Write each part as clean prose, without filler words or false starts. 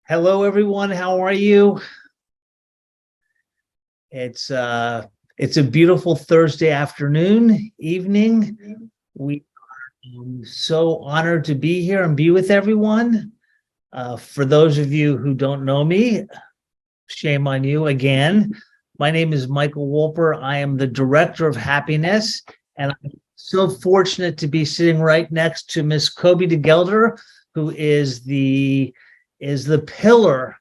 Hello, everyone. How are you? It's a beautiful Thursday afternoon, evening. We are so honored to be here and be with everyone. For those of you who don't know me, shame on you again. My name is Michael Wolper. I am the Director of Happiness, and I'm so fortunate to be sitting right next to Miss Kobe DeGelder, who is the pillar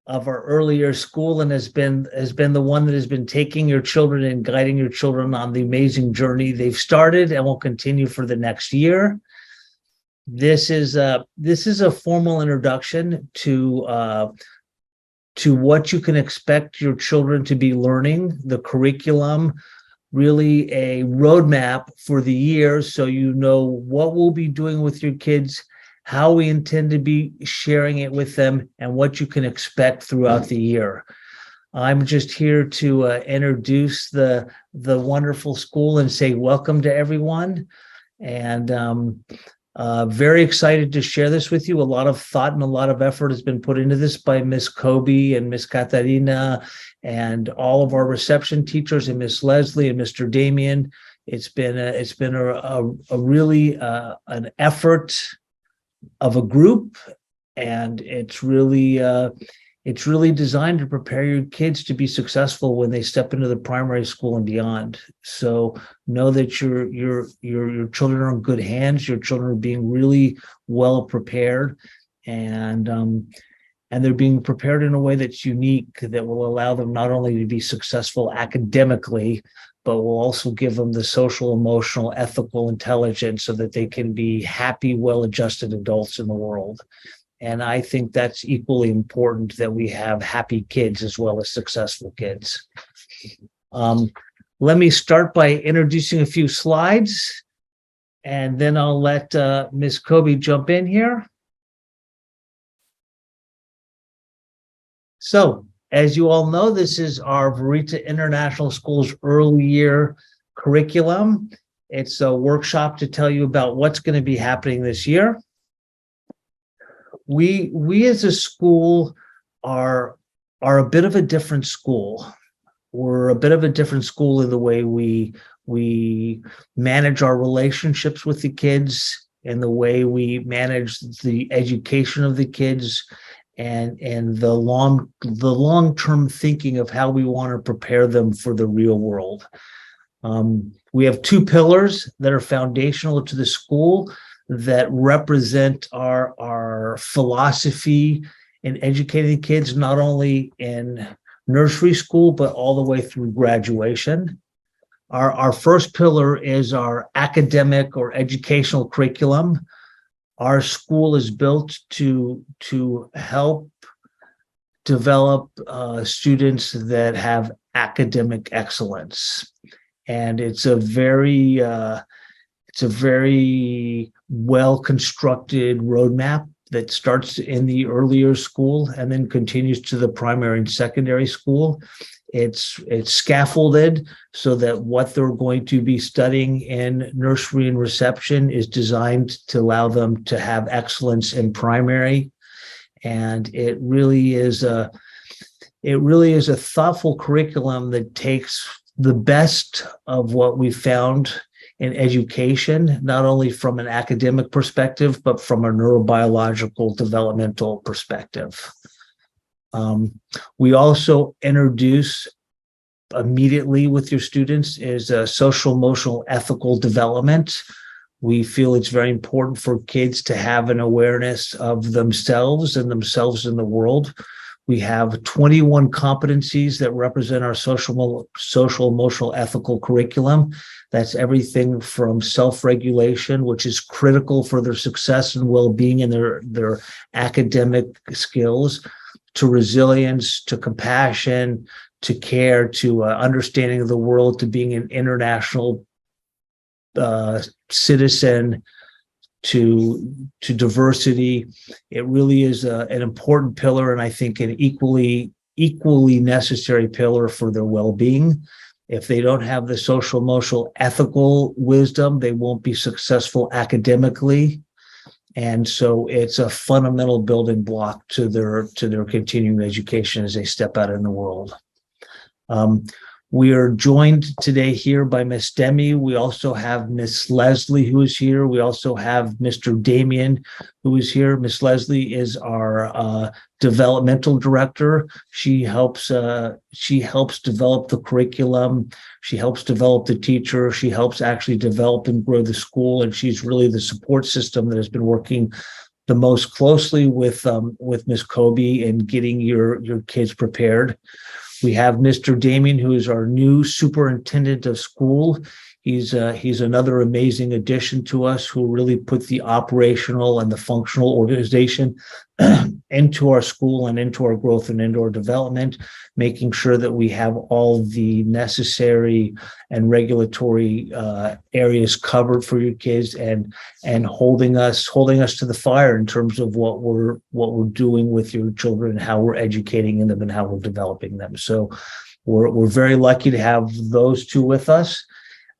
of our earlier school and has been the one that has been taking your children and guiding your children on the amazing journey they've started and will continue for the next year. This is a formal introduction to what you can expect your children to be learning, the curriculum, really a roadmap for the year, so you know what we'll be doing with your kids, how we intend to be sharing it with them, and what you can expect throughout the year. I'm just here to introduce the wonderful school and say welcome to everyone. And very excited to share this with you. A lot of thought and a lot of effort has been put into this by Miss Kobe and Miss Katarina and all of our reception teachers and Miss Leslie and Mr. Damien. It's been a really an effort of a group, and it's really designed to prepare your kids to be successful when they step into the primary school and beyond. So know that your children are in good hands. Your children are being really well prepared, and they're being prepared in a way that's unique, that will allow them not only to be successful academically, but will also give them the social, emotional, ethical intelligence so that they can be happy, well-adjusted adults in the world. And I think that's equally important, that we have happy kids as well as successful kids. Let me start by introducing a few slides, and then I'll let Ms. Kobe jump in here. So, as you all know, this is our Verita International School's early year curriculum. It's a workshop to tell you about what's going to be happening this year. We as a school are a bit of a different school. We're a bit of a different school in the way we manage our relationships with the kids, and the way we manage the education of the kids, and the long-term thinking of how we want to prepare them for the real world. We have two pillars that are foundational to the school that represent our philosophy in educating kids, not only in nursery school, but all the way through graduation. Our first pillar is our academic or educational curriculum. Our school is built to help develop students that have academic excellence, and it's a very well constructed roadmap that starts in the earlier school and then continues to the primary and secondary school. It's scaffolded so that what they're going to be studying in nursery and reception is designed to allow them to have excellence in primary. And it really is a thoughtful curriculum that takes the best of what we found in education, not only from an academic perspective, but from a neurobiological developmental perspective. We also introduce immediately with your students is a social, emotional, ethical development. We feel it's very important for kids to have an awareness of themselves and themselves in the world. We have 21 competencies that represent our social, emotional, ethical curriculum. That's everything from self-regulation, which is critical for their success and well-being and their academic skills, to resilience, to compassion, to care, to understanding of the world, to being an international citizen, to diversity. It really is an important pillar, and I think an equally necessary pillar for their well-being. If they don't have the social, emotional, ethical wisdom, they won't be successful academically. And so it's a fundamental building block to their continuing education as they step out in the world. We are joined today here by Miss Demi. We also have Miss Leslie, who is here. We also have Mr. Damien, who is here. Miss Leslie is our developmental director. She helps develop the curriculum. She helps develop the teacher. She helps actually develop and grow the school. And she's really the support system that has been working the most closely with Miss Kobe in getting your kids prepared. We have Mr. Damien, who is our new superintendent of school. He's another amazing addition to us who really put the operational and the functional organization into our school and into our growth and into our development, making sure that we have all the necessary and regulatory areas covered for your kids and holding us to the fire in terms of what we're doing with your children, how we're educating them and how we're developing them. So we're very lucky to have those two with us.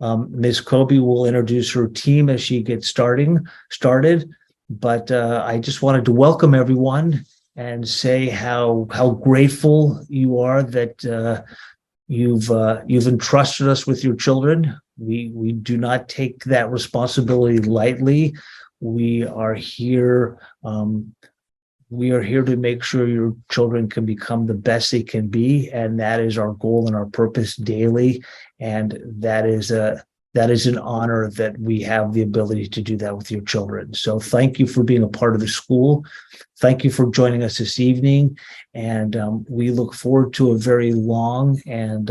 Ms. Kobe will introduce her team as she gets started. But I just wanted to welcome everyone and say how grateful you are that you've entrusted us with your children. We do not take that responsibility lightly. We are here. We are here to make sure your children can become the best they can be, and that is our goal and our purpose daily. And that is an honor that we have the ability to do that with your children. So thank you for being a part of the school. Thank you for joining us this evening. And we look forward to a very long and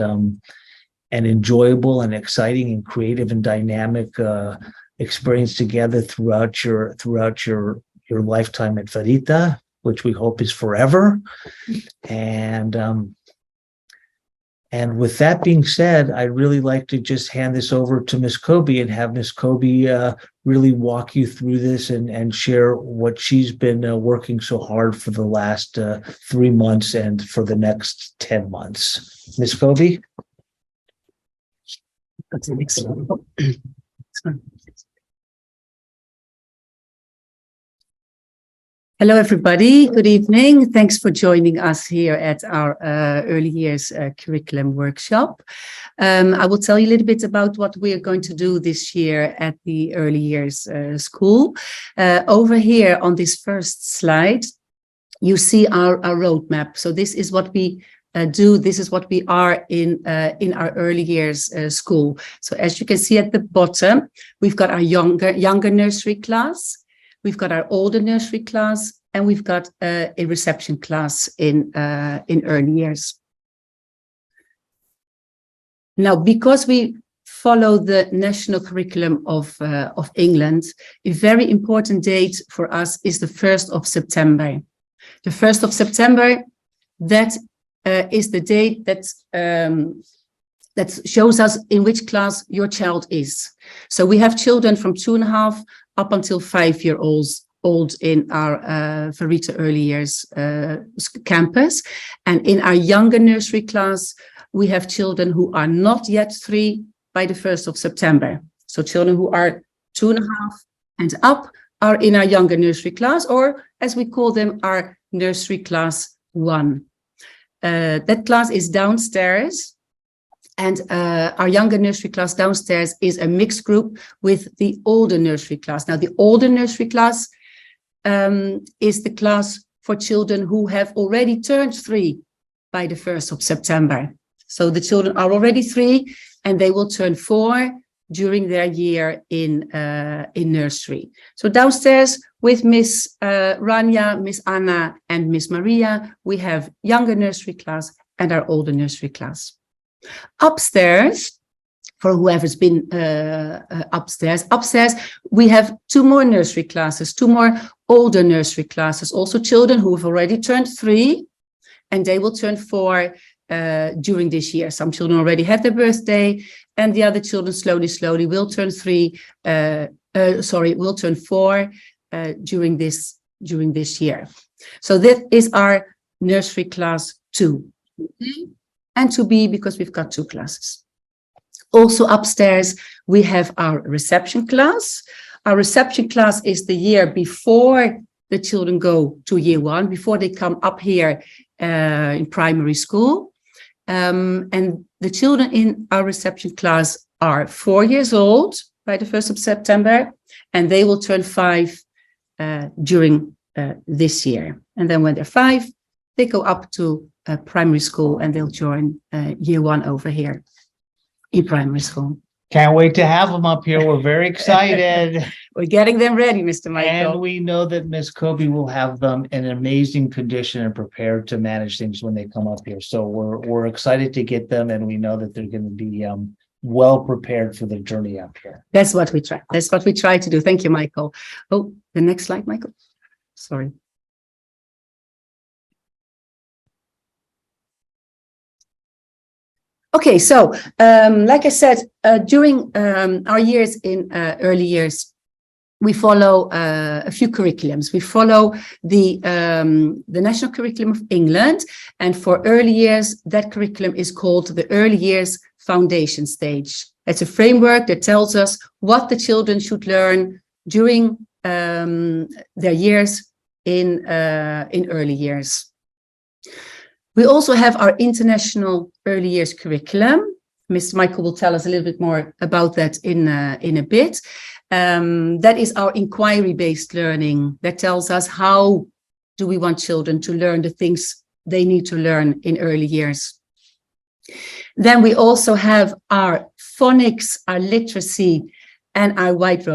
enjoyable and exciting and creative and dynamic experience together throughout your lifetime at Verita, which we hope is forever. And with that being said, I'd really like to just hand this over to Miss Kobe and have Miss Kobe really walk you through this and share what she's been working so hard for the last 3 months and for the next 10 months. Miss Kobe? That's an excellent. Hello, everybody. Good evening. Thanks for joining us here at our Early Years Curriculum Workshop. I will tell you a little bit about what we are going to do this year at the Early Years School. Over here on this first slide, you see our roadmap. So this is what we do. This is what we are in our Early Years School. So as you can see at the bottom, we've got our younger nursery class. We've got our older nursery class, and we've got a reception class in early years. Now, because we follow the national curriculum of England, a very important date for us is the 1st of September. The 1st of September, that is the date that shows us in which class your child is. So we have children from 2.5 up until 5-year-olds in our Verita Early Years campus. And in our younger nursery class, we have children who are not yet 3 by the 1st of September. So children who are 2.5 and up are in our younger nursery class, or as we call them, our nursery class 1. That class is downstairs. And our younger nursery class downstairs is a mixed group with the older nursery class. Now, the older nursery class is the class for children who have already turned 3 by the 1st of September. So the children are already 3 and they will turn 4 during their year in nursery. So downstairs with Miss Rania, Miss Anna, and Miss Maria, we have younger nursery class and our older nursery class. Upstairs, for whoever's been upstairs, we have 2 more nursery classes, 2 more older nursery classes, also children who have already turned 3, and they will turn 4 during this year. Some children already had their birthday, and the other children slowly will turn 4 during this year. So that is our nursery class 2. And 2B, because we've got 2 classes. Also upstairs, we have our reception class. Our reception class is the year before the children go to year 1, before they come up here in primary school. And the children in our reception class are 4 years old by the 1st of September, and they will turn 5 during this year. And then when they're 5, they go up to primary school and they'll join year 1 over here in primary school. Can't wait to have them up here. We're very excited. We're getting them ready, Mr. Michael. And we know that Miss Kobe will have them in amazing condition and prepared to manage things when they come up here. So we're excited to get them, and we know that they're going to be well prepared for the journey up here. That's what we try. That's what we try to do. Thank you, Michael. Oh, the next slide, Michael. Sorry. Okay, so like I said, during our years in early years, we follow a few curriculums. We follow the National Curriculum of England, and for early years, that curriculum is called the Early Years Foundation Stage. It's a framework that tells us what the children should learn during their years in early years. We also have our International Early Years Curriculum. Mr. Michael will tell us a little bit more about that in a bit. That is our inquiry-based learning that tells us how do we want children to learn the things they need to learn in early years. Then we also have our phonics, our literacy, and our White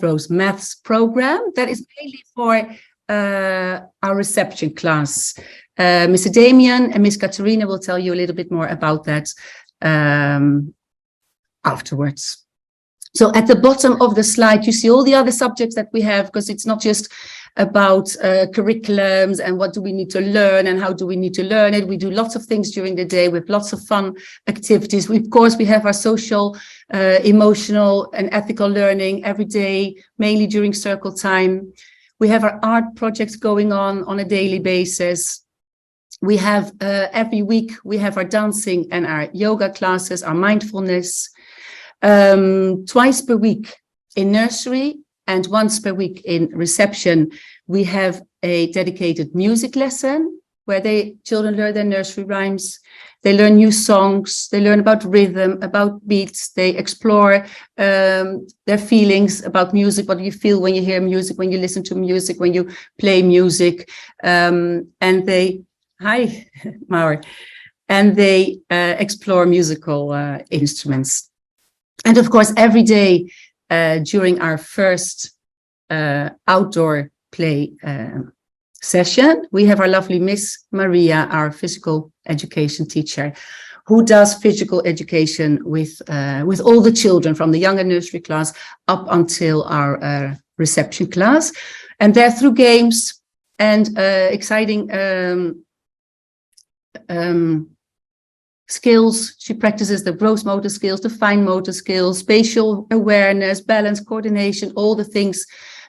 Rose maths program. That is mainly for our reception class. Mr. Damien and Miss Katerina will tell you a little bit more about that afterwards. So at the bottom of the slide, you see all the other subjects that we have, because it's not just about curriculums and what do we need to learn and how do we need to learn it. We do lots of things during the day with lots of fun activities. Of course, we have our social, emotional and ethical learning every day, mainly during circle time. We have our art projects going on a daily basis. We have every week, we have our dancing and our yoga classes, our mindfulness. Twice per week in nursery and once per week in reception, we have a dedicated music lesson where children learn their nursery rhymes. They learn new songs. They learn about rhythm, about beats. They explore their feelings about music. What do you feel when you hear music, when you listen to music, when you play music? And they, hi, Mauer, and they explore musical instruments. And of course, every day during our first outdoor play session, we have our lovely Miss Maria, our physical education teacher, who does physical education with all the children from the younger nursery class up until our reception class. And they're through games and exciting skills. She practices the gross motor skills, the fine motor skills, spatial awareness, balance, coordination, all the things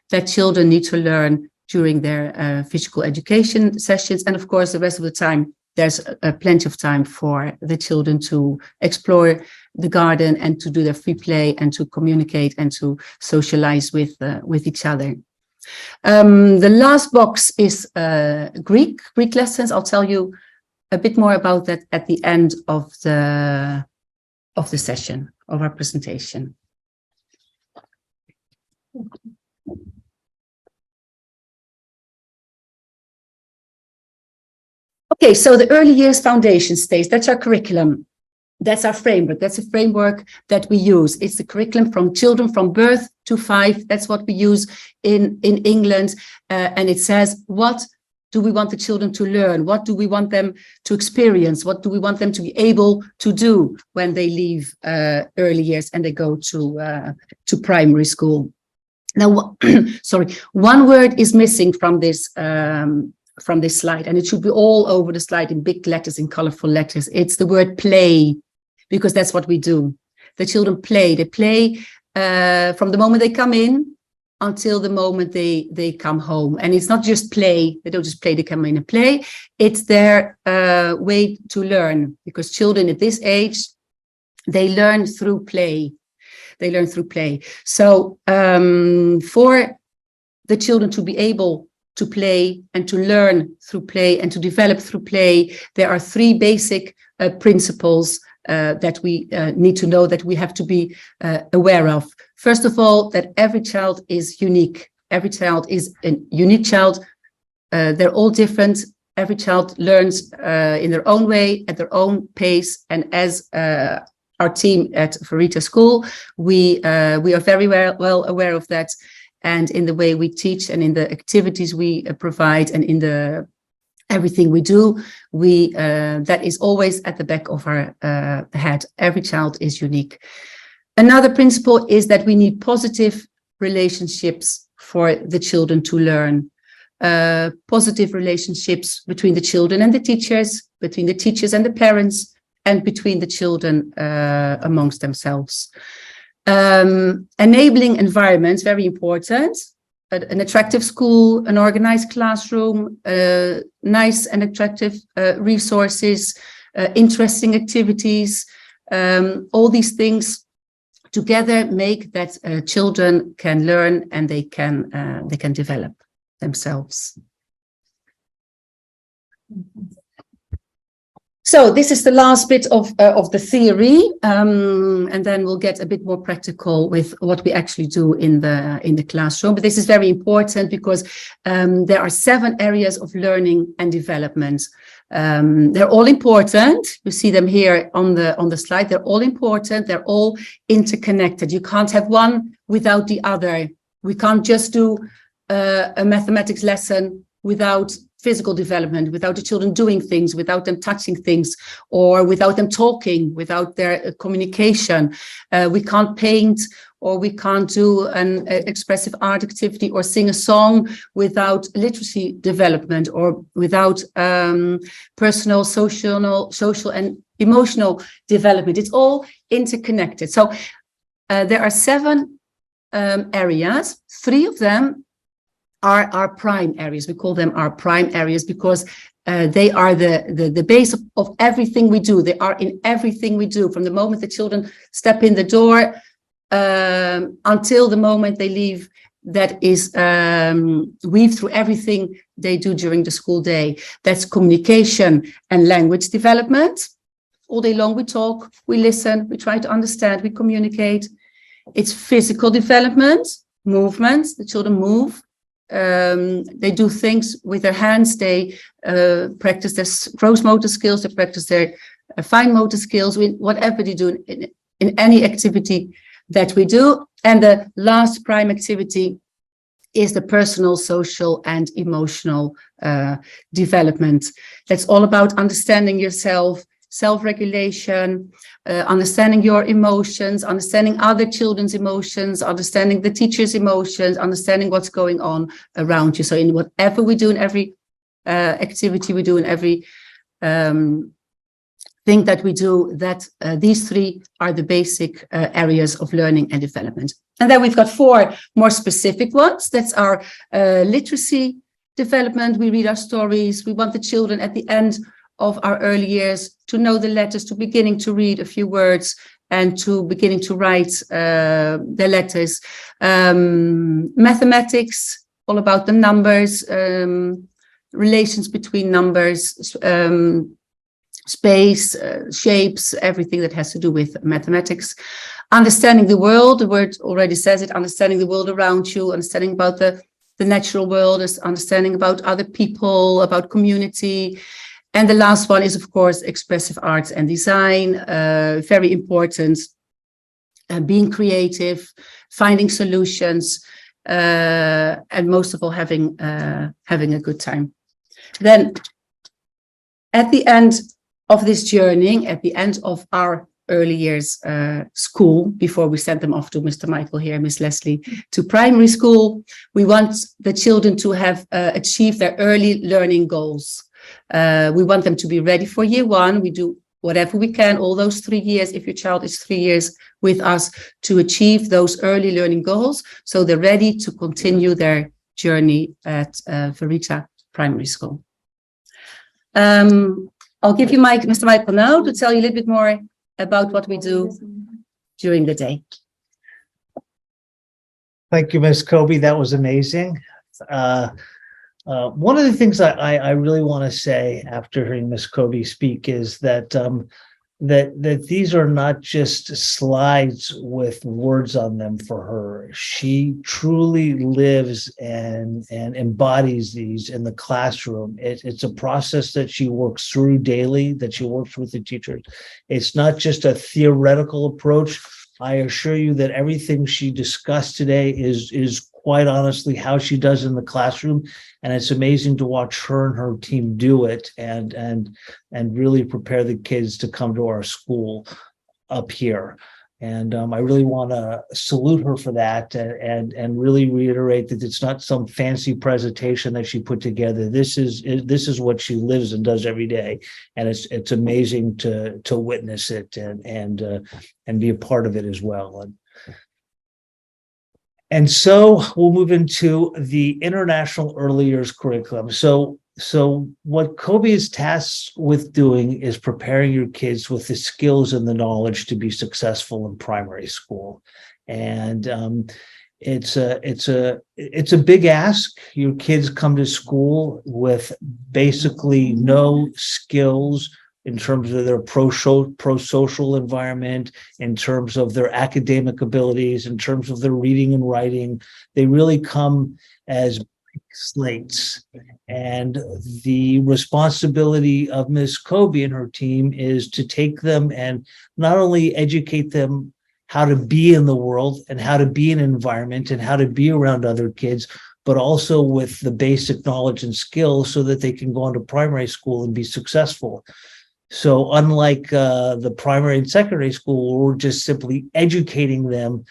that children need to learn during their physical education sessions. And of course, the rest of the time, there's plenty of time for the children to explore the garden and to do their free play and to communicate and to socialize with each other. The last box is Greek lessons. I'll tell you a bit more about that at the end of the session, of our presentation. Okay, so the early years foundation stage, that's our curriculum. That's our framework. That's a framework that we use. It's the curriculum from children from birth to 5. That's what we use in England. And it says, what do we want the children to learn? What do we want them to experience? What do we want them to be able to do when they leave early years and they go to primary school? Now, sorry, one word is missing from this slide, and it should be all over the slide in big letters, in colorful letters. It's the word play, because that's what we do. The children play. They play from the moment they come in until the moment they come home. And it's not just play. They don't just play, they come in and play. It's their way to learn, because children at this age, they learn through play. they learn through play. So for the children to be able to play and to learn through play and to develop through play, there are three basic principles that we need to know, that we have to be aware of. First of all, that every child is unique. Every child is a unique child. They're all different. Every child learns in their own way, at their own pace. And as our team at Verita School, we are very well aware of that. And in the way we teach and in the activities we provide and in the everything we do, that is always at the back of our head. Every child is unique. Another principle is that we need positive relationships for the children to learn. Positive relationships between the children and the teachers, between the teachers and the parents, and between the children amongst themselves. Enabling environments, very important. An attractive school, an organized classroom, nice and attractive resources, interesting activities. All these things together make that children can learn and they can develop themselves. So this is the last bit of the theory, and then we'll get a bit more practical with what we actually do in the classroom. But this is very important because there are 7 areas of learning and development. They're all important. You see them here on the slide. They're all important. They're all interconnected. You can't have one without the other. We can't just do a mathematics lesson without physical development, without the children doing things, without them touching things, or without them talking, without their communication. We can't paint, or we can't do an expressive art activity or sing a song without literacy development, or without personal, social and emotional development. It's all interconnected. So there are 7 areas. 3 of them are our prime areas. We call them our prime areas because they are the base of everything we do. They are in everything we do, from the moment the children step in the door until the moment they leave. That is weaved through everything they do during the school day. That's communication and language development. All day long we talk, we listen, we try to understand, we communicate. It's physical development, movement. The children move. They do things with their hands. They practice their gross motor skills. They practice their fine motor skills. Whatever they do in any activity that we do. And the last prime activity is the personal, social, and emotional development. That's all about understanding yourself, self-regulation, understanding your emotions, understanding other children's emotions, understanding the teacher's emotions, understanding what's going on around you. So in whatever we do, in every activity we do, in every thing that we do, that these 3 are the basic areas of learning and development. And then we've got 4 more specific ones. That's our literacy development. We read our stories. We want the children at the end of our early years to know the letters, to beginning to read a few words and to beginning to write their letters. Mathematics, all about the numbers, relations between numbers, space, shapes, everything that has to do with mathematics. Understanding the world, the word already says it, understanding the world around you, understanding about the natural world, understanding about other people, about community. And the last one is, of course, expressive arts and design, very important. Being creative, finding solutions, and most of all, having a good time. Then, at the end of this journey, at the end of our early years school, before we send them off to Mr. Michael here, Miss Leslie, to primary school, we want the children to have achieved their early learning goals. We want them to be ready for year 1. We do whatever we can, all those 3 years, if your child is 3 years with us, to achieve those early learning goals, so they're ready to continue their journey at Verita Primary School. I'll give you Mr. Michael now to tell you a little bit more about what we do during the day. Thank you, Miss Kobe. That was amazing. One of the things I really want to say after hearing Miss Kobe speak is that that these are not just slides with words on them for her. She truly lives and embodies these in the classroom. It's a process that she works through daily, that she works with the teachers. It's not just a theoretical approach. I assure you that everything she discussed today is quite honestly how she does in the classroom, and it's amazing to watch her and her team do it and really prepare the kids to come to our school up here. And I really want to salute her for that, and really reiterate that it's not some fancy presentation that she put together. This is what she lives and does every day, and it's amazing to witness it and be a part of it as well. And so we'll move into the International Early Years Curriculum. So what Kobe is tasked with doing is preparing your kids with the skills and the knowledge to be successful in primary school. And it's a big ask. Your kids come to school with basically no skills in terms of their pro-social environment, in terms of their academic abilities, in terms of their reading and writing. They really come as blank slates. And the responsibility of Ms. Kobe and her team is to take them and not only educate them how to be in the world and how to be in an environment and how to be around other kids, but also with the basic knowledge and skills so that they can go on to primary school and be successful. So unlike the primary and secondary school, where we're just simply educating them,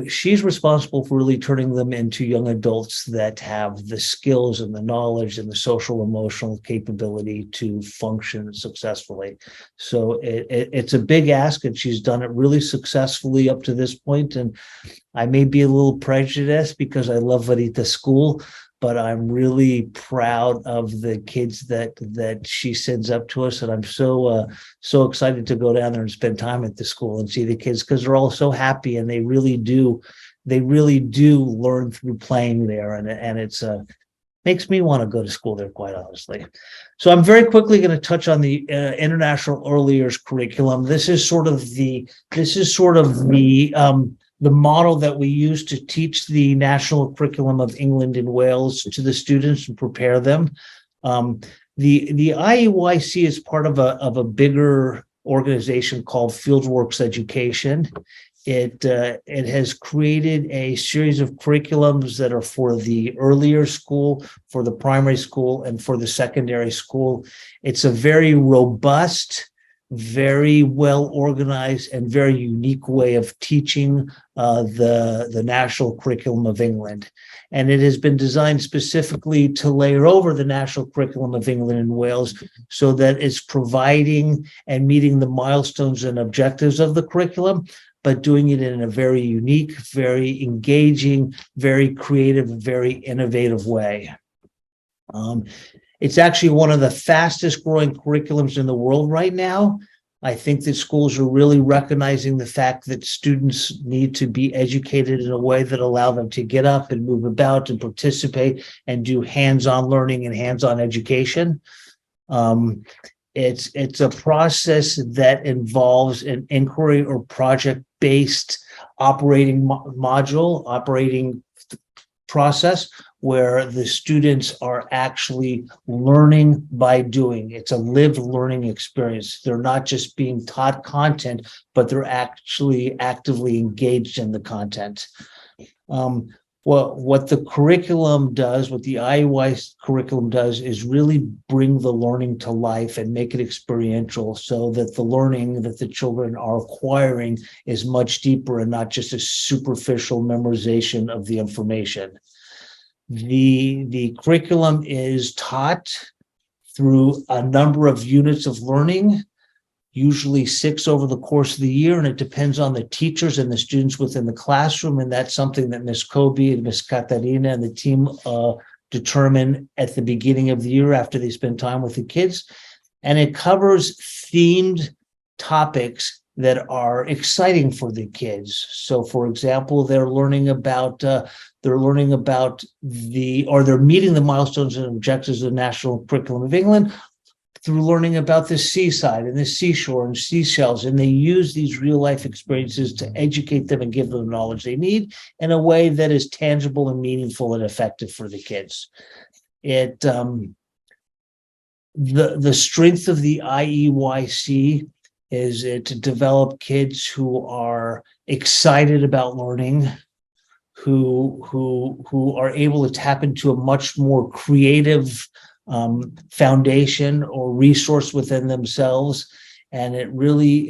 she's responsible for really turning them into young adults that have the skills and the knowledge and the social emotional capability to function successfully. So it's a big ask, and she's done it really successfully up to this point. And I may be a little prejudiced because I love Varita School, but I'm really proud of the kids that she sends up to us, and I'm so excited to go down there and spend time at the school and see the kids, because they're all so happy, and they really do learn through playing there, and it's makes me want to go to school there, quite honestly. So I'm very quickly going to touch on the International Early Years Curriculum. This is sort of the model that we use to teach the national curriculum of England and Wales to the students and prepare them. The IEYC is part of a bigger organization called Fieldworks Education. It has created a series of curriculums that are for the earlier school, for the primary school, and for the secondary school. It's a very robust, very well organized, and very unique way of teaching the national curriculum of England. And it has been designed specifically to layer over the national curriculum of England and Wales so that it's providing and meeting the milestones and objectives of the curriculum, but doing it in a very unique, very engaging, very creative, very innovative way. It's actually one of the fastest growing curriculums in the world right now. I think that schools are really recognizing the fact that students need to be educated in a way that allow them to get up and move about and participate and do hands-on learning and hands-on education. It's a process that involves an inquiry or project-based operating process where the students are actually learning by doing. It's a lived learning experience. They're not just being taught content, but they're actually actively engaged in the content. What the curriculum does, what the IEYS curriculum does, is really bring the learning to life and make it experiential so that the learning that the children are acquiring is much deeper and not just a superficial memorization of the information. The curriculum is taught through a number of units of learning, usually 6 over the course of the year, and it depends on the teachers and the students within the classroom. And that's something that Ms. Kobe and Ms. Katarina and the team determine at the beginning of the year after they spend time with the kids. And it covers themed topics that are exciting for the kids. So, for example, they're meeting the milestones and objectives of the National Curriculum of England through learning about the seaside and the seashore and seashells. And they use these real life experiences to educate them and give them the knowledge they need in a way that is tangible and meaningful and effective for the kids. The strength of the IEYC is to develop kids who are excited about learning, who are able to tap into a much more creative foundation or resource within themselves, and it really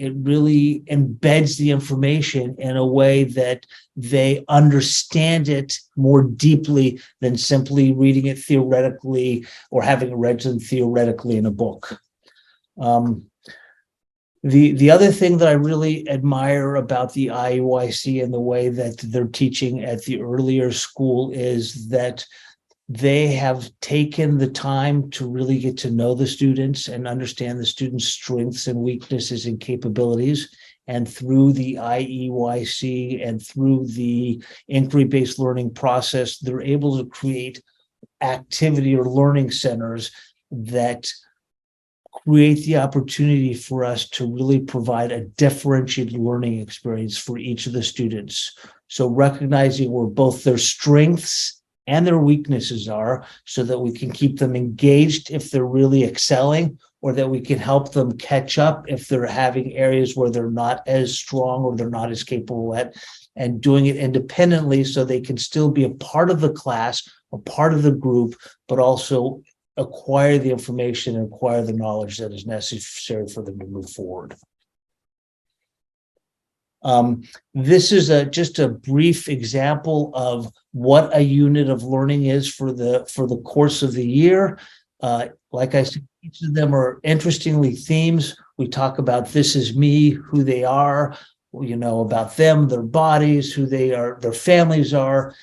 embeds the information in a way that they understand it more deeply than simply reading it theoretically or having read them theoretically in a book. The other thing that I really admire about the IEYC and the way that they're teaching at the earlier school is that they have taken the time to really get to know the students and understand the students' strengths and weaknesses and capabilities. And through the IEYC and through the inquiry-based learning process, they're able to create activity or learning centers that create the opportunity for us to really provide a differentiated learning experience for each of the students. So recognizing where both their strengths and their weaknesses are, so that we can keep them engaged if they're really excelling, or that we can help them catch up if they're having areas where they're not as strong or they're not as capable at, and doing it independently so they can still be a part of the class, a part of the group, but also acquire the information and acquire the knowledge that is necessary for them to move forward. This is just a brief example of what a unit of learning is for the course of the year. Like I said, each of them are interestingly themes. We talk about this is me, who they are, about them, their bodies, who they are, their families are.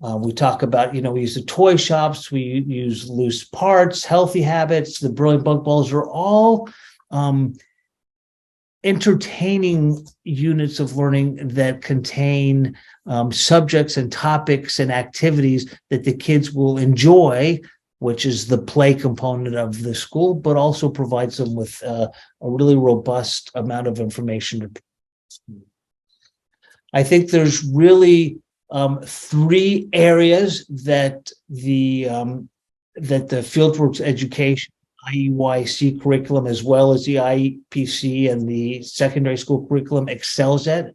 We talk about, we use the toy shops, we use loose parts, healthy habits, the brilliant bug balls are all entertaining units of learning that contain subjects and topics and activities that the kids will enjoy, which is the play component of the school, but also provides them with a really robust amount of information. I think there's really three areas that the Fieldworks education, IEYC curriculum, as well as the IEPC and the secondary school curriculum excels at.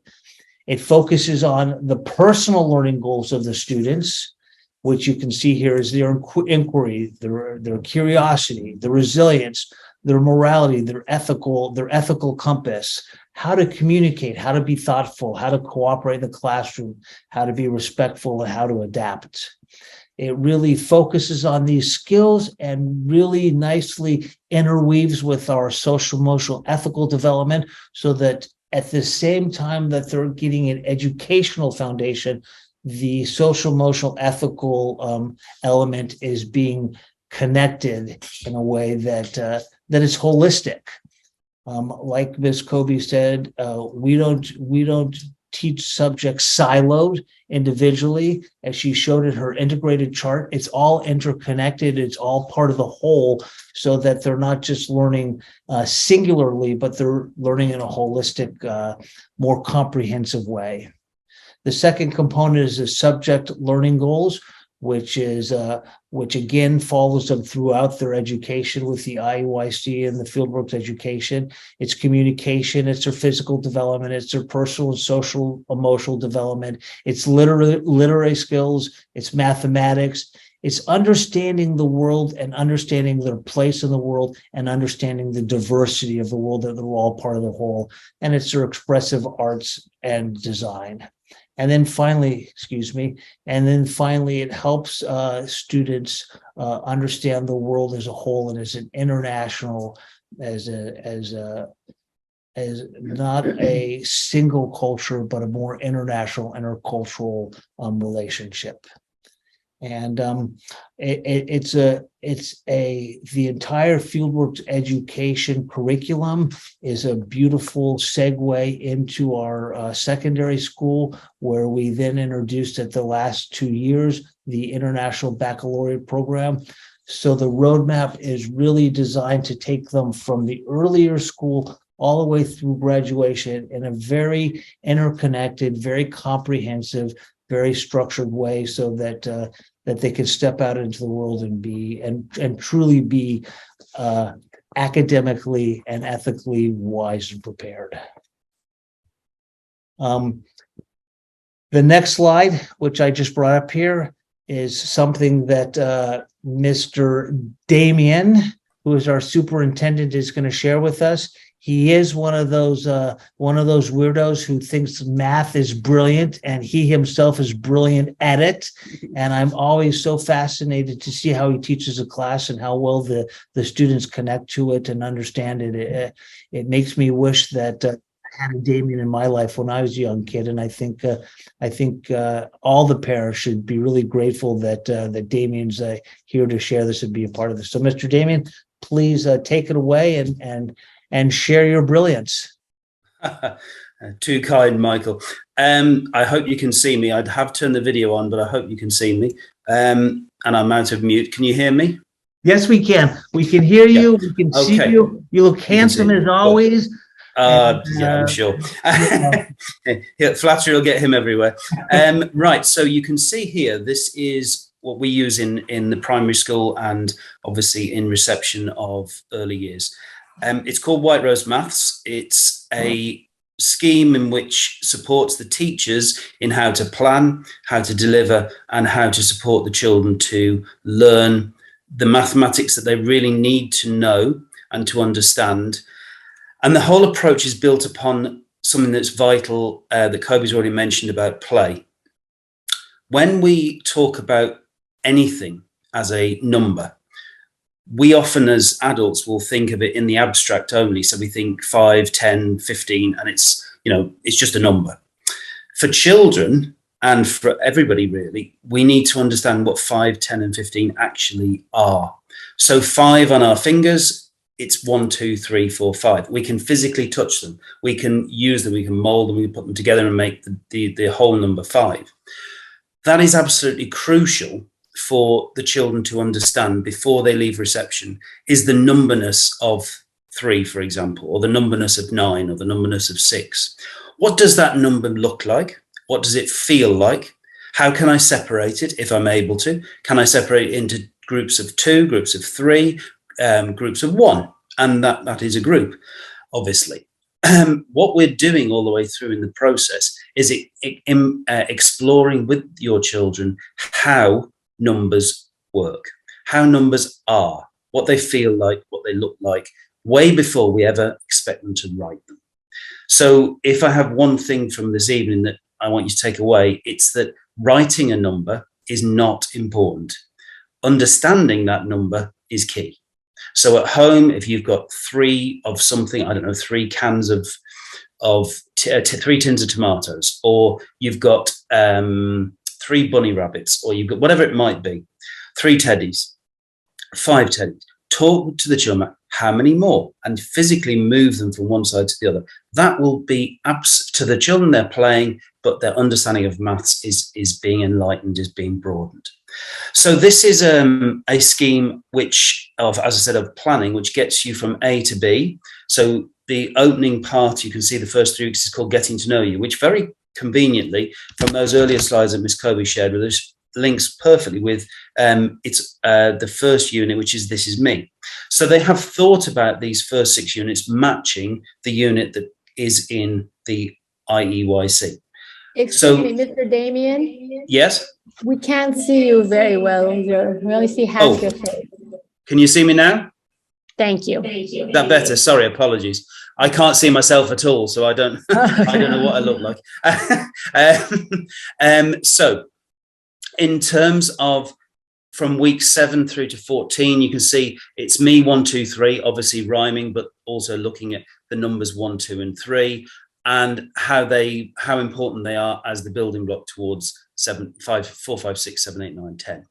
It focuses on the personal learning goals of the students, which you can see here is their inquiry, their curiosity, their resilience, their morality, their ethical compass, how to communicate, how to be thoughtful, how to cooperate in the classroom, how to be respectful, and how to adapt. It really focuses on these skills and really nicely interweaves with our social, emotional, ethical development, so that at the same time that they're getting an educational foundation, the social, emotional, ethical element is being connected in a way that is holistic. Like Ms. Kobe said, we don't teach subjects siloed individually. As she showed in her integrated chart, it's all interconnected, it's all part of the whole, so that they're not just learning singularly, but they're learning in a holistic, more comprehensive way. The second component is the subject learning goals, which again follows them throughout their education with the IEYC and the Fieldworks education. It's communication, it's their physical development, it's their personal and social emotional development, it's literary skills, it's mathematics, it's understanding the world and understanding their place in the world and understanding the diversity of the world, that they're all part of the whole, and it's their expressive arts and design. And then finally, it helps students understand the world as a whole and as an international, as not a single culture, but a more international, intercultural relationship. And the entire fieldwork education curriculum is a beautiful segue into our secondary school, where we then introduced at the last 2 years the International Baccalaureate program. So the roadmap is really designed to take them from the earlier school all the way through graduation in a very interconnected, very comprehensive, very structured way, so that that they can step out into the world and be and truly be academically and ethically wise and prepared. The next slide, which I just brought up here, is something that Mr. Damien, who is our superintendent, is going to share with us. He is one of those weirdos who thinks math is brilliant, and he himself is brilliant at it. And I'm always so fascinated to see how he teaches a class and how well the students connect to it and understand it. It makes me wish that I had a Damien in my life when I was a young kid, and I think all the parents should be really grateful that Damien's here to share this and be a part of this. So, Mr. Damien, please take it away and share your brilliance. Too kind, Michael. I hope you can see me. I'd have turned the video on, but I hope you can see me. And I'm out of mute. Can you hear me? Yes, we can. We can hear you. We can see you. You look handsome as always. Yeah, I'm sure. Flattery will get him everywhere. Right, so you can see here, this is what we use in the primary school and obviously in reception of early years. It's called White Rose Maths. It's a scheme in which supports the teachers in how to plan, how to deliver, and how to support the children to learn the mathematics that they really need to know and to understand. And the whole approach is built upon something that's vital that Kobe's already mentioned about play. When we talk about anything as a number, we often as adults will think of it in the abstract only. So we think 5, 10, 15, and it's just a number. For children and for everybody really, we need to understand what 5, 10 and 15 actually are. So 5 on our fingers, it's 1, 2, 3, 4, 5. We can physically touch them. We can use them, we can mold them, we can put them together and make the whole number 5. That is absolutely crucial for the children to understand before they leave reception, is the numberness of 3, for example, or the numberness of 9, or the numberness of 6. What does that number look like? What does it feel like? How can I separate it if I'm able to? Can I separate it into groups of 2, groups of 3, groups of 1? And that is a group, obviously. What we're doing all the way through in the process is exploring with your children how numbers work, how numbers are, what they feel like, what they look like, way before we ever expect them to write them. So if I have one thing from this evening that I want you to take away, it's that writing a number is not important. Understanding that number is key. So at home, if you've got 3 of something, I don't know, 3 cans of 3 tins of tomatoes, or you've got 3 bunny rabbits, or you've got whatever it might be, 3 teddies, 5 teddies. Talk to the children about how many more and physically move them from one side to the other. That will be to the children, they're playing, but their understanding of maths is being enlightened, is being broadened. So this is a scheme which, as I said, of planning, which gets you from A to B. So the opening part, you can see the first 3 weeks is called Getting to Know You, which very conveniently, from those earlier slides that Miss Kobe shared with us, links perfectly with the first unit, which is This Is Me. So they have thought about these first 6 units matching the unit that is in the EYS. Excuse me, Mr. Damien? Yes? We can't see you very well. We only see half your face. Can you see me now? Thank you. That better? Sorry, apologies. I can't see myself at all, so I don't know what I look like. So in terms of from week 7 through to 14, you can see it's me 1, 2, 3, obviously rhyming, but also looking at the numbers 1, 2, and 3, and how important they are as the building block towards 4, 5, 6, 7, 8, 9, 10.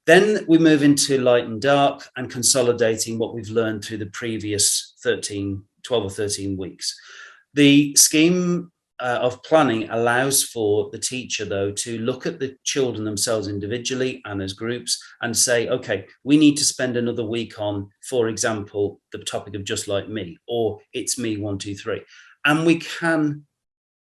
Then we move into light and dark and consolidating what we've learned through the previous 12 or 13 weeks. The scheme of planning allows for the teacher, though, to look at the children themselves individually and as groups and say, okay, we need to spend another week on, for example, the topic of just like me, or it's me 1, 2, 3. And we can,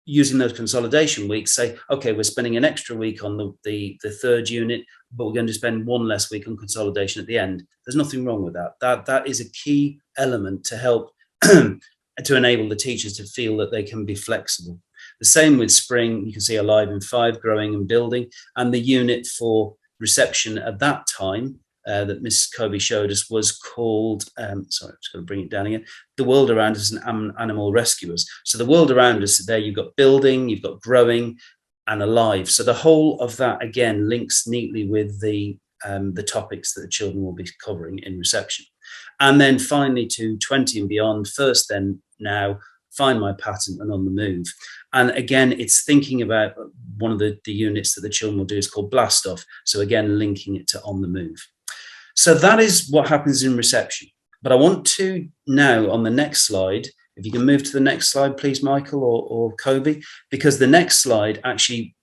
using those consolidation weeks, say, okay, we're spending an extra week on the third unit, but we're going to spend one less week on consolidation at the end. There's nothing wrong with that. That is a key element to help to enable the teachers to feel that they can be flexible. The same with spring. You can see Alive in 5, growing and building, and the unit for reception at that time that Miss Kobe showed us was called, sorry, I'm just going to bring it down again, The World Around Us and Animal Rescuers. So the world around us, there you've got building, you've got growing and alive. So the whole of that, again, links neatly with the topics that the children will be covering in reception. And then finally to 20 and beyond, first, then, now, find my pattern and on the move. And again, it's thinking about one of the units that the children will do is called blast off. So again, linking it to on the move. So that is what happens in reception. But I want to now, on the next slide, if you can move to the next slide, please, Michael or Kobe, because the next slide actually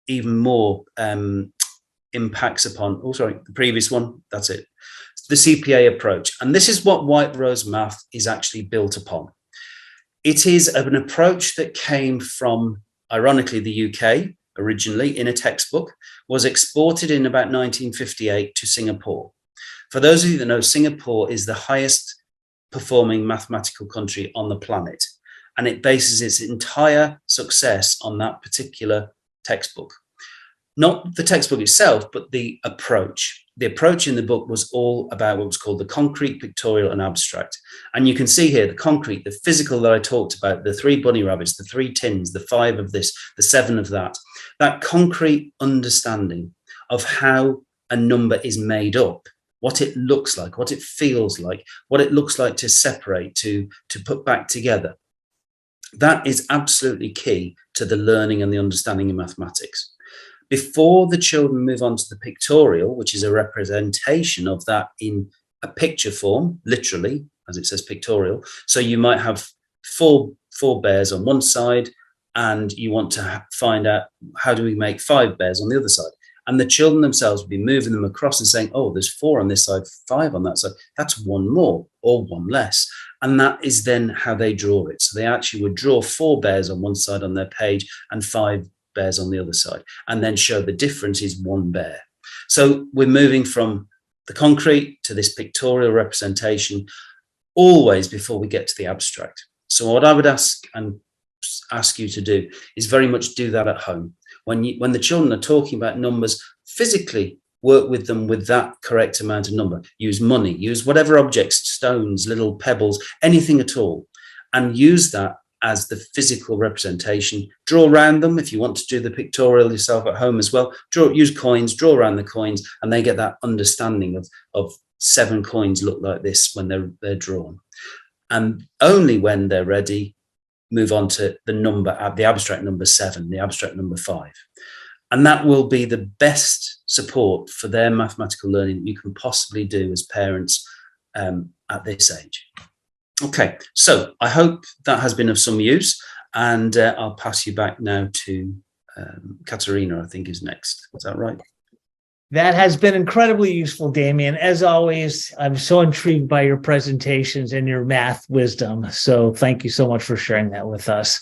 even more impacts upon, oh, sorry, the previous one, that's it, the CPA approach. And this is what White Rose Math is actually built upon. It is an approach that came from, ironically, the UK originally in a textbook, was exported in about 1958 to Singapore. For those of you that know, Singapore is the highest performing mathematical country on the planet, and it bases its entire success on that particular textbook. Not the textbook itself, but the approach. The approach in the book was all about what was called the concrete, pictorial, and abstract. And you can see here the concrete, the physical that I talked about, the 3 bunny rabbits, the 3 tins, the 5 of this, the 7 of that. That concrete understanding of how a number is made up, what it looks like, what it feels like, what it looks like to separate, to put back together. That is absolutely key to the learning and the understanding of mathematics. Before the children move on to the pictorial, which is a representation of that in a picture form, literally, as it says pictorial. So you might have four bears on one side, and you want to find out how do we make 5 bears on the other side. And the children themselves will be moving them across and saying, oh, there's 4 on this side, 5 on that side. That's 1 more or 1 less. And that is then how they draw it. So they actually would draw 4 bears on one side on their page and 5 bears on the other side, and then show the difference is 1 bear. So we're moving from the concrete to this pictorial representation always before we get to the abstract. So what I would ask you to do is very much do that at home. When the children are talking about numbers, physically work with them with that correct amount of number. Use money, use whatever objects, stones, little pebbles, anything at all, and use that as the physical representation. Draw around them if you want to do the pictorial yourself at home as well. Use coins, draw around the coins, and they get that understanding of 7 coins look like this when they're drawn. And only when they're ready, move on to the abstract number 7, the abstract number 5. And that will be the best support for their mathematical learning that you can possibly do as parents at this age. Okay, so I hope that has been of some use, and I'll pass you back now to Katerina, I think is next. Is that right? That has been incredibly useful, Damien. As always, I'm so intrigued by your presentations and your math wisdom. So thank you so much for sharing that with us.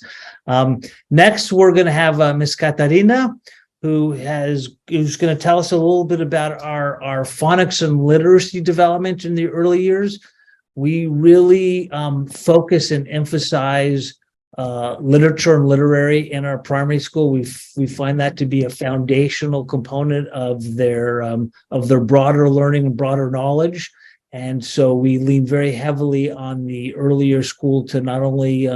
Next, we're going to have Miss Katarina, who's going to tell us a little bit about our phonics and literacy development in the early years. We really focus and emphasize literature and literary in our primary school. We find that to be a foundational component of their broader learning and broader knowledge. And so we lean very heavily on the earlier school to not only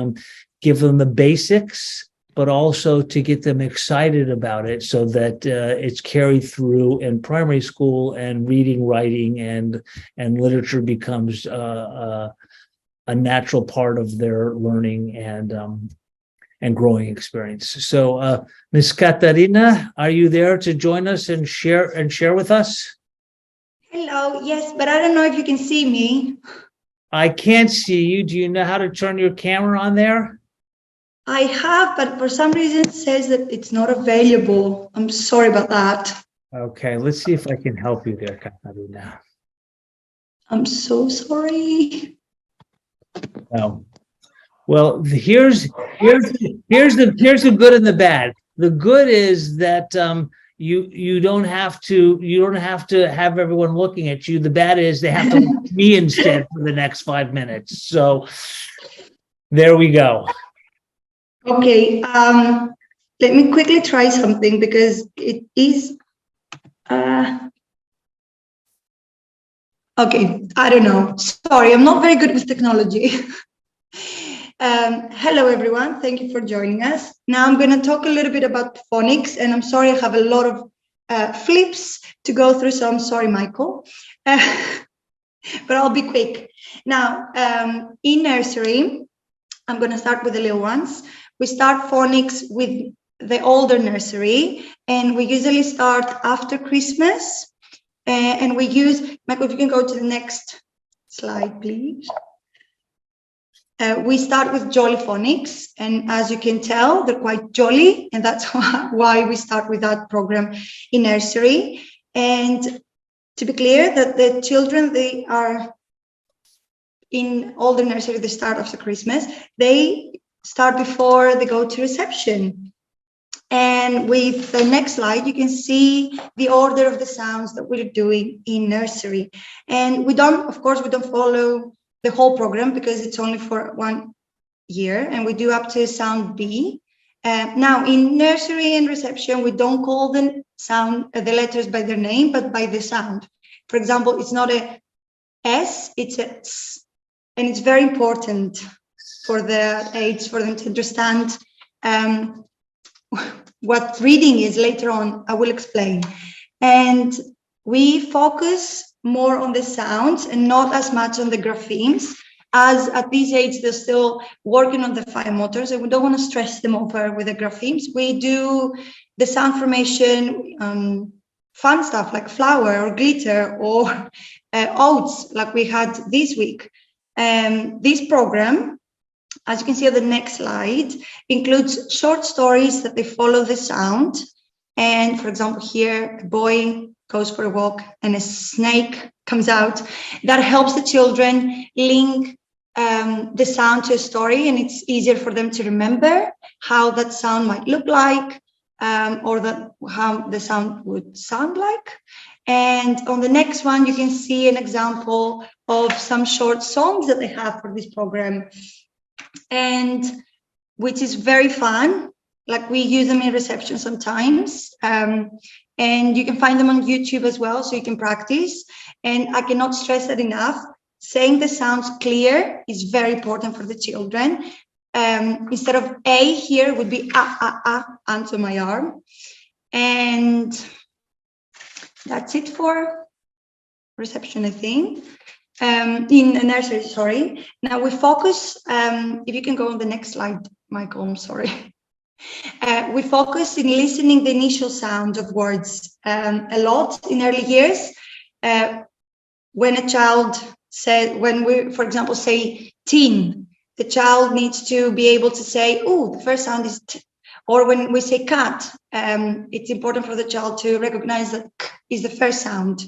give them the basics, but also to get them excited about it so that it's carried through in primary school, and reading, writing, and literature becomes a natural part of their learning. And and growing experience. So, Ms. Katarina, are you there to join us and share with us? Hello, yes, but I don't know if you can see me. I can't see you. Do you know how to turn your camera on there? I have, but for some reason it says that it's not available. I'm sorry about that. Okay, let's see if I can help you there, Katarina. I'm so sorry. Oh, well, here's the good and the bad. The good is that you don't have to have everyone looking at you. The bad is they have to look at me instead for the next 5 minutes. So there we go. Okay, let me quickly try something because it is. Okay, I don't know. Sorry, I'm not very good with technology. Hello, everyone. Thank you for joining us. Now I'm going to talk a little bit about phonics, and I'm sorry I have a lot of flips to go through, so I'm sorry, Michael. But I'll be quick. Now, in nursery, I'm going to start with the little ones. We start phonics with the older nursery, and we usually start after Christmas. And we use, Michael, if you can go to the next slide, please. We start with jolly phonics, and as you can tell, they're quite jolly, and that's why we start with that program in nursery. And to be clear, that the children, they are in older nursery, they start after Christmas. They start before they go to reception. And with the next slide, you can see the order of the sounds that we're doing in nursery. And we don't follow the whole program because it's only for 1 year, and we do up to sound B. Now, in nursery and reception, we don't call the letters by their name, but by the sound. For example, it's not a S, it's a S. And it's very important for the age, for them to understand what reading is later on. I will explain. And we focus more on the sounds and not as much on the graphemes, as at this age they're still working on the fine motors, and we don't want to stress them over with the graphemes. We do the sound formation, fun stuff like flower or glitter or oats, like we had this week. This program, as you can see on the next slide, includes short stories that they follow the sound. And for example, here, a boy goes for a walk and a snake comes out. That helps the children link the sound to a story, and it's easier for them to remember how that sound might look like, or how the sound would sound like. And on the next one, you can see an example of some short songs that they have for this program, and which is very fun. Like, we use them in reception sometimes, and you can find them on YouTube as well, so you can practice. And I cannot stress that enough. Saying the sounds clear is very important for the children. Instead of A here would be onto my arm. And that's it for reception, I think. In a nursery, sorry. Now we focus, if you can go on the next slide, Michael, I'm sorry. We focus in listening the initial sound of words a lot in early years. When a child says, when we, for example, say teen, the child needs to be able to say, oh, the first sound is T. Or when we say cat, it's important for the child to recognize that K is the first sound.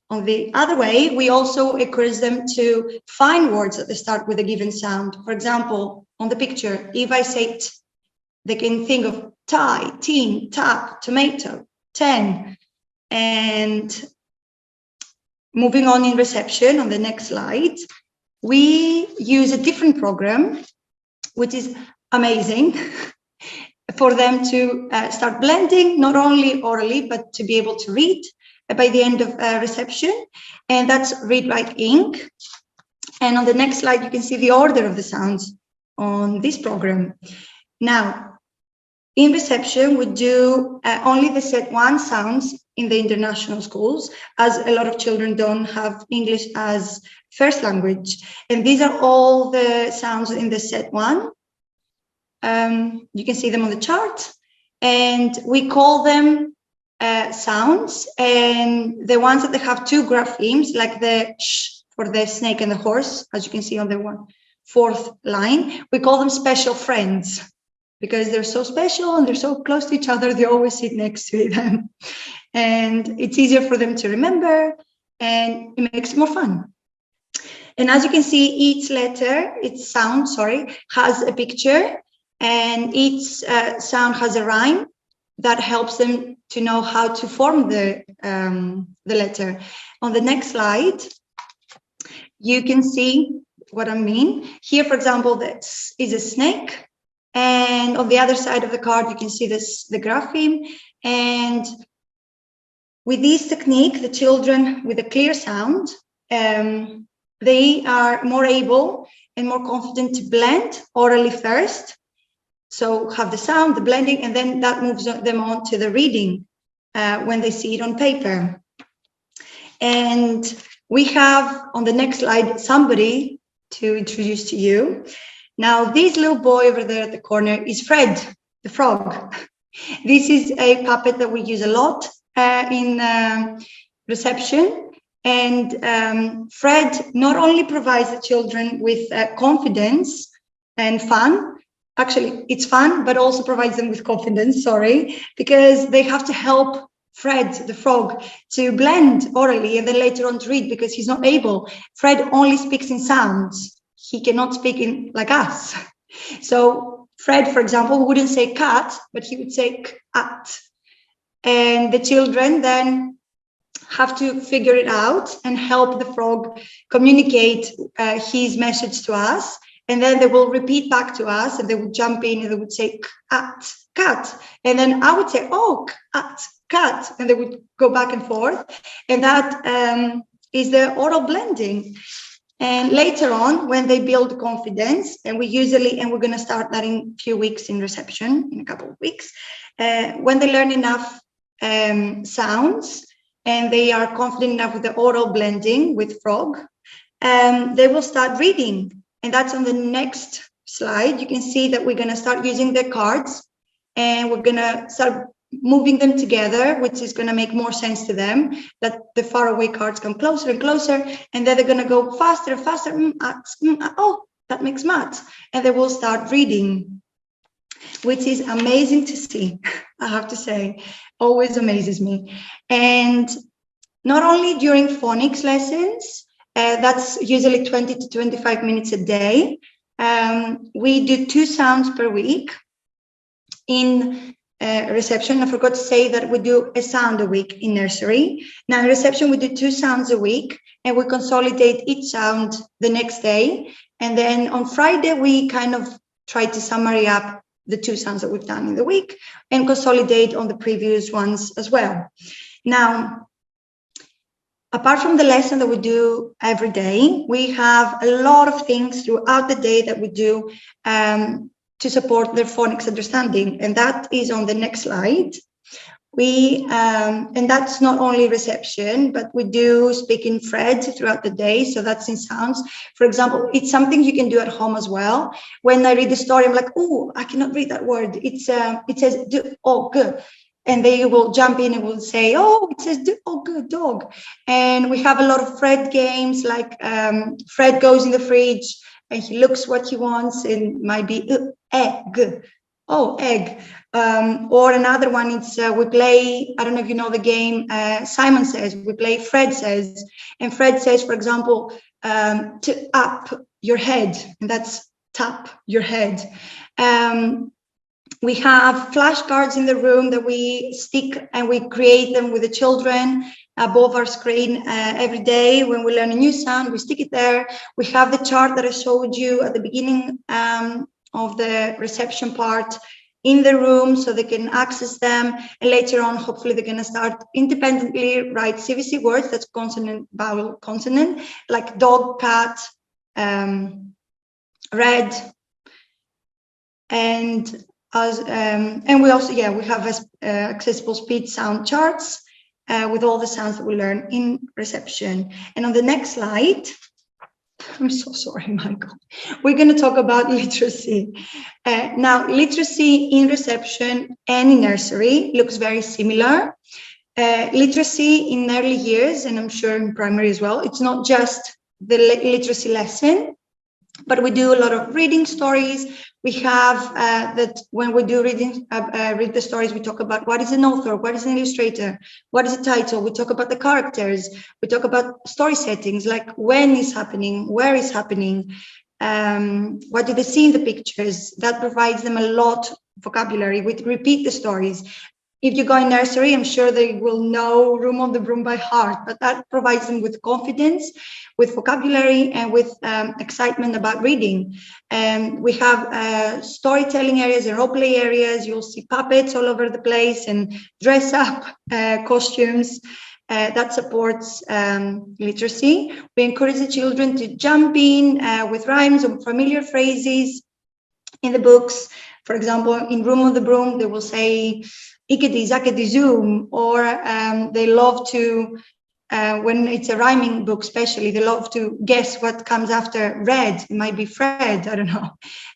On the other way, we also encourage them to find words that they start with a given sound. For example, on the picture, if I say T, they can think of tie, teen, tap, tomato, 10. And moving on in reception, on the next slide, we use a different program, which is amazing, for them to start blending, not only orally, but to be able to read by the end of reception. And that's Read, Write, Ink. And on the next slide, you can see the order of the sounds on this program. Now, in reception, we do only the set 1 sounds in the international schools, as a lot of children don't have English as first language. And these are all the sounds in the set 1. You can see them on the chart, and we call them sounds. And the ones that have two graphemes, like the sh for the snake and the horse, as you can see on the fourth line, we call them special friends, because they're so special and they're so close to each other. They always sit next to them, and it's easier for them to remember, and it makes it more fun. And as you can see, each letter, its sound, has a picture, and each sound has a rhyme that helps them to know how to form the letter. On the next slide, you can see what I mean. Here, for example, this is a snake, and on the other side of the card, you can see the grapheme. And with this technique, the children with a clear sound, they are more able and more confident to blend orally first. So have the sound, the blending, and then that moves them on to the reading when they see it on paper. And we have on the next slide somebody to introduce to you. Now, this little boy over there at the corner is Fred, the frog. This is a puppet that we use a lot in reception. And Fred not only provides the children with confidence and fun, actually it's fun, but also provides them with confidence, because they have to help Fred, the frog, to blend orally and then later on to read, because he's not able. Fred only speaks in sounds. He cannot speak in like us. So Fred, for example, wouldn't say cat, but he would say cat. And the children then have to figure it out and help the frog communicate his message to us. And then they will repeat back to us, and they would jump in and they would say cat, cat. And then I would say, oh, cat, cat. And they would go back and forth. And that is the oral blending. And later on, when they build confidence, and we're going to start that in a few weeks in reception, in a couple of weeks, when they learn enough sounds and they are confident enough with the oral blending with frog, they will start reading. And that's on the next slide. You can see that we're going to start using the cards, and we're going to start moving them together, which is going to make more sense to them, that the faraway cards come closer and closer, and then they're going to go faster and faster. Oh, that makes math. And they will start reading, which is amazing to see, I have to say. Always amazes me. And not only during phonics lessons, that's usually 20 to 25 minutes a day. We do 2 sounds per week in reception. I forgot to say that we do a sound a week in nursery. Now in reception, we do 2 sounds a week, and we consolidate each sound the next day. And then on Friday, we kind of try to summary up the 2 sounds that we've done in the week and consolidate on the previous ones as well. Now, apart from the lesson that we do every day, we have a lot of things throughout the day that we do to support their phonics understanding. And that is on the next slide. And that's not only reception, but we do speak in Fred throughout the day. So that's in sounds. For example, it's something you can do at home as well. When I read the story, I'm like, oh, I cannot read that word. It says, oh, good. And they will jump in and will say, oh, it says, oh, good dog. And we have a lot of Fred games, like Fred goes in the fridge and he looks what he wants, and might be egg. Oh, egg. Or another one, it's we play, I don't know if you know the game, Simon Says. We play Fred Says. And Fred says, for example, to up your head. And that's tap your head. We have flashcards in the room that we stick, and we create them with the children above our screen every day. When we learn a new sound, we stick it there. We have the chart that I showed you at the beginning of the reception part in the room, so they can access them. And later on, hopefully they're going to start independently write CVC words, that's consonant, vowel, consonant, like dog, cat, red, and we also, we have accessible speech sound charts with all the sounds that we learn in reception. And on the next slide, I'm so sorry, Michael. We're going to talk about literacy. Now, literacy in reception and in nursery looks very similar. Literacy in early years, and I'm sure in primary as well, it's not just the literacy lesson, but we do a lot of reading stories. We have that when we do read the stories, we talk about what is an author, what is an illustrator, what is a title. We talk about the characters. We talk about story settings, like when is happening, where is happening, what do they see in the pictures. That provides them a lot of vocabulary. We repeat the stories. If you go in nursery, I'm sure they will know Room on the Broom by heart, but that provides them with confidence, with vocabulary, and with excitement about reading. We have storytelling areas and role play areas. You'll see puppets all over the place and dress up costumes. That supports literacy. We encourage the children to jump in with rhymes or familiar phrases in the books. For example, in Room on the Broom, they will say, Ikedi, zakedi, zoom, or they love to, when it's a rhyming book especially, they love to guess what comes after red. It might be Fred, I don't know,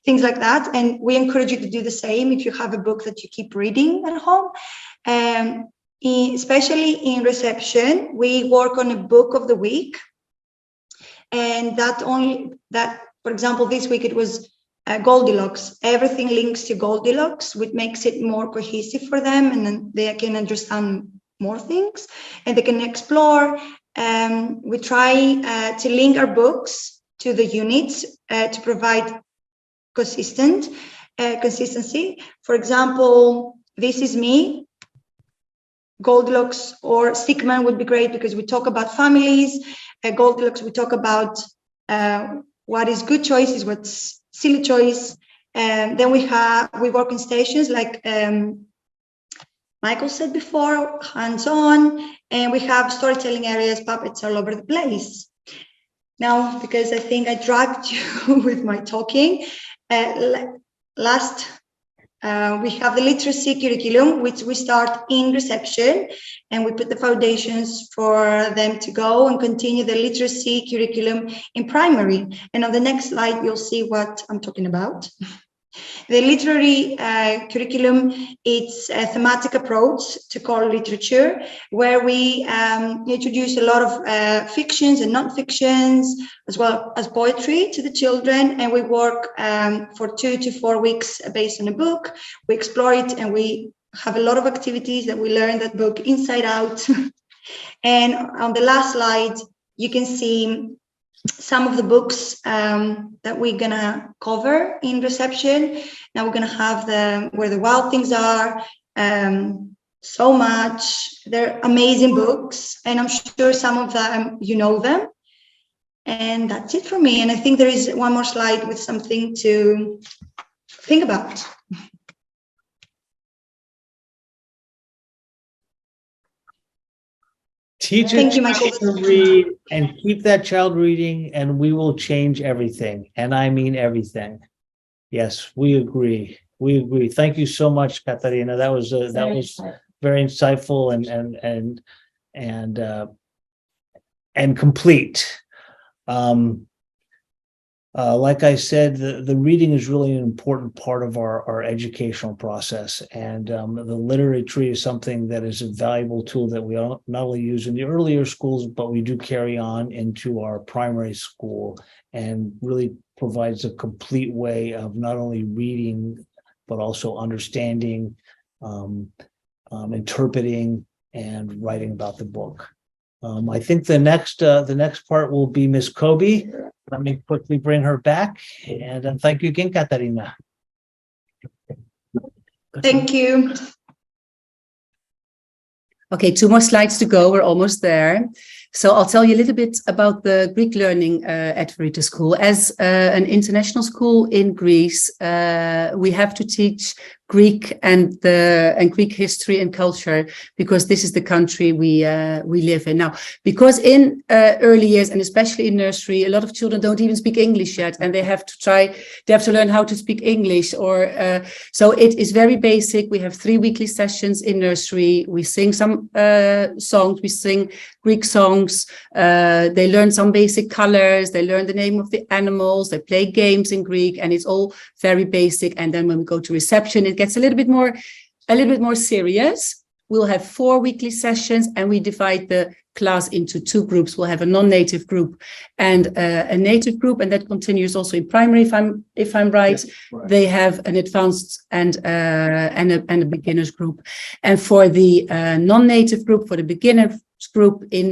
things like that. And we encourage you to do the same if you have a book that you keep reading at home. Especially in reception, we work on a book of the week. And for example, this week it was Goldilocks. Everything links to Goldilocks, which makes it more cohesive for them, and then they can understand more things and they can explore. We try to link our books to the units to provide consistency. For example, This Is Me, Goldilocks or Stickman would be great because we talk about families. Goldilocks, we talk about what is good choices, what's silly choice. Then we work in stations like Michael said before, hands-on, and we have storytelling areas, puppets all over the place. Now, because I think I dragged you with my talking, we have the literacy curriculum, which we start in reception, and we put the foundations for them to go and continue the literacy curriculum in primary. And on the next slide, you'll see what I'm talking about. The literary curriculum, it's a thematic approach to core literature, where we introduce a lot of fictions and non-fictions, as well as poetry to the children. And we work for 2 to 4 weeks based on a book. We explore it and we have a lot of activities that we learn that book inside out. And on the last slide, you can see some of the books that we're gonna cover in reception. Now we're gonna have Where the Wild Things Are, so much. They're amazing books, and I'm sure some of them, you know them. And that's it for me. And I think there is one more slide with something to think about. Teach Thank a you, Michael. child to read and keep that child reading, and we will change everything. And I mean everything. Yes, we agree. We agree. Thank you so much, Katarina. That was very insightful and complete. Like I said, the reading is really an important part of our educational process, and the literary tree is something that is a valuable tool that we not only use in the earlier schools, but we do carry on into our primary school, and really provides a complete way of not only reading, but also understanding, interpreting, and writing about the book. I think the next part will be Miss Kobe. Let me quickly bring her back, and then thank you again, Katarina. Thank you. Okay, 2 more slides to go. We're almost there. So I'll tell you a little bit about the Greek learning at Verita School. As an international school in Greece, we have to teach Greek and Greek history and culture, because this is the country we live in now. Because in early years, and especially in nursery, a lot of children don't even speak English yet, and they have to learn how to speak English. So it is very basic. We have 3 weekly sessions in nursery. We sing some songs. We sing Greek songs. They learn some basic colors. They learn the name of the animals. They play games in Greek, and it's all very basic. And then when we go to reception, it gets a little bit more serious. We'll have 4 weekly sessions, and we divide the class into 2 groups. We'll have a non-native group and a native group, and that continues also in primary. If I'm right, right. They have an advanced and a beginners group. And for the non-native group, for the beginners group in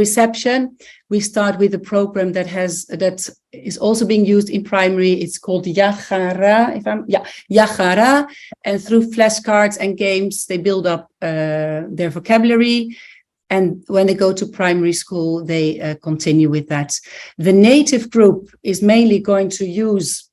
reception, we start with a program that is also being used in primary. It's called Yachara, Yachara, and through flashcards and games, they build up their vocabulary. And when they go to primary school, they continue with that. The native group is mainly going to use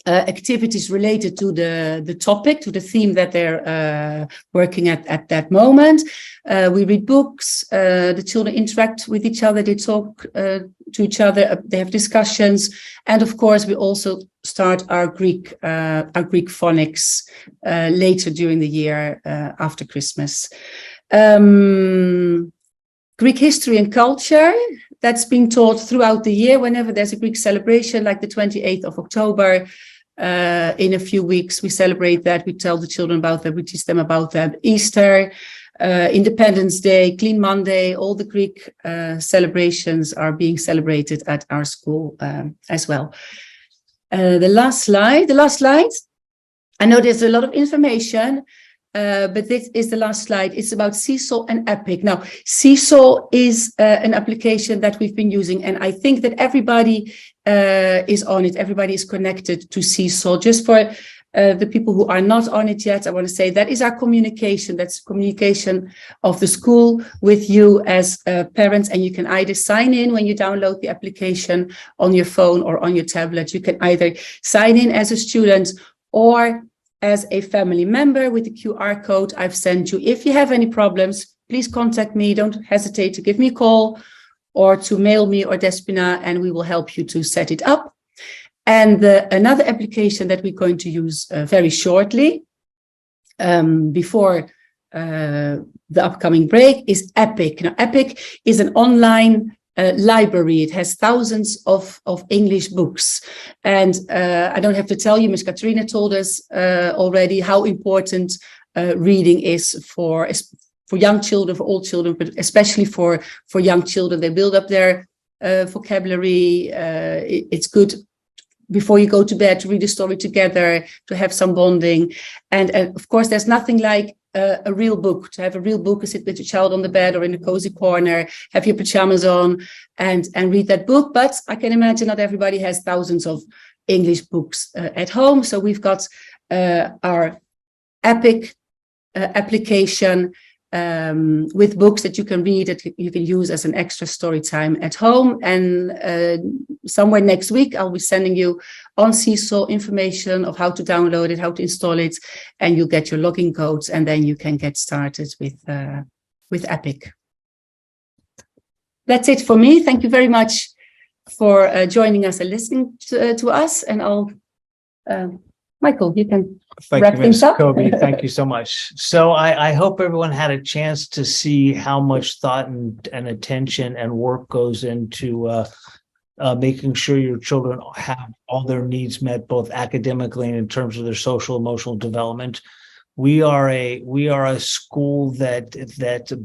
activities related to the topic, to the theme that they're working at that moment. We read books, the children interact with each other, they talk to each other, they have discussions, and of course we also start our Greek phonics later during the year after Christmas. Greek history and culture, that's being taught throughout the year whenever there's a Greek celebration, like the 28th of October. In a few weeks, we celebrate that. We tell the children about that. We teach them about that. Easter, Independence Day, Clean Monday, all the Greek celebrations are being celebrated at our school as well. The last slide. I know there's a lot of information, but this is the last slide. It's about Seesaw and Epic. Now, Seesaw is an application that we've been using, and I think that everybody is on it. Everybody is connected to Seesaw. Just for the people who are not on it yet, I want to say that is our communication. That's communication of the school with you as parents, and you can either sign in when you download the application on your phone or on your tablet. You can either sign in as a student or as a family member with the QR code I've sent you. If you have any problems, please contact me. Don't hesitate to give me a call or to mail me or Despina, and we will help you to set it up. And another application that we're going to use very shortly before the upcoming break is Epic. Now, Epic is an online library. It has thousands of English books. And I don't have to tell you, Ms. Katrina told us already how important reading is for young children, for all children, but especially for young children. They build up their vocabulary. It's good before you go to bed to read a story together, to have some bonding. And of course, there's nothing like a real book, to have a real book, sit with your child on the bed or in a cozy corner, have your pajamas on and read that book. But I can imagine not everybody has thousands of English books at home. So we've got our Epic application with books that you can read, that you can use as an extra story time at home. And somewhere next week, I'll be sending you on Seesaw information of how to download it, how to install it, and you'll get your login codes, and then you can get started with Epic. That's it for me. Thank you very much for joining us and listening to us. And I'll, Michael, you can wrap things up. Kobe, thank you so much. So I hope everyone had a chance to see how much thought and attention and work goes into making sure your children have all their needs met, both academically and in terms of their social emotional development. We are a school that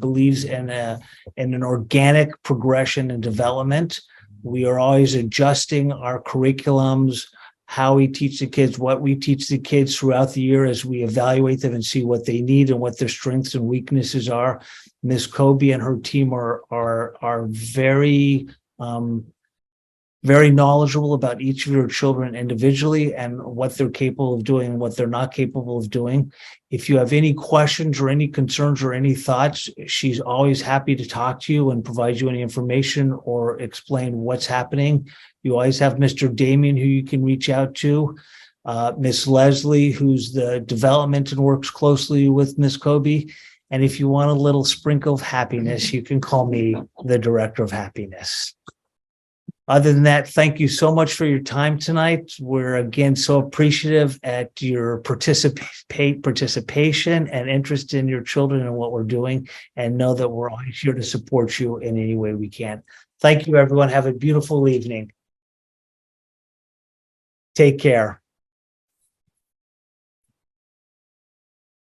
believes in an organic progression and development. We are always adjusting our curriculums, how we teach the kids, what we teach the kids throughout the year as we evaluate them and see what they need and what their strengths and weaknesses are. Ms. Kobe and her team are very very knowledgeable about each of your children individually and what they're capable of doing and what they're not capable of doing. If you have any questions or any concerns or any thoughts, she's always happy to talk to you and provide you any information or explain what's happening. You always have Mr. Damien who you can reach out to. Miss Leslie, who's the development and works closely with Miss Kobe. And if you want a little sprinkle of happiness, you can call me the Director of Happiness. Other than that, thank you so much for your time tonight. We're again so appreciative at your participation and interest in your children and what we're doing, and know that we're always here to support you in any way we can. Thank you, everyone. Have a beautiful evening. Take care.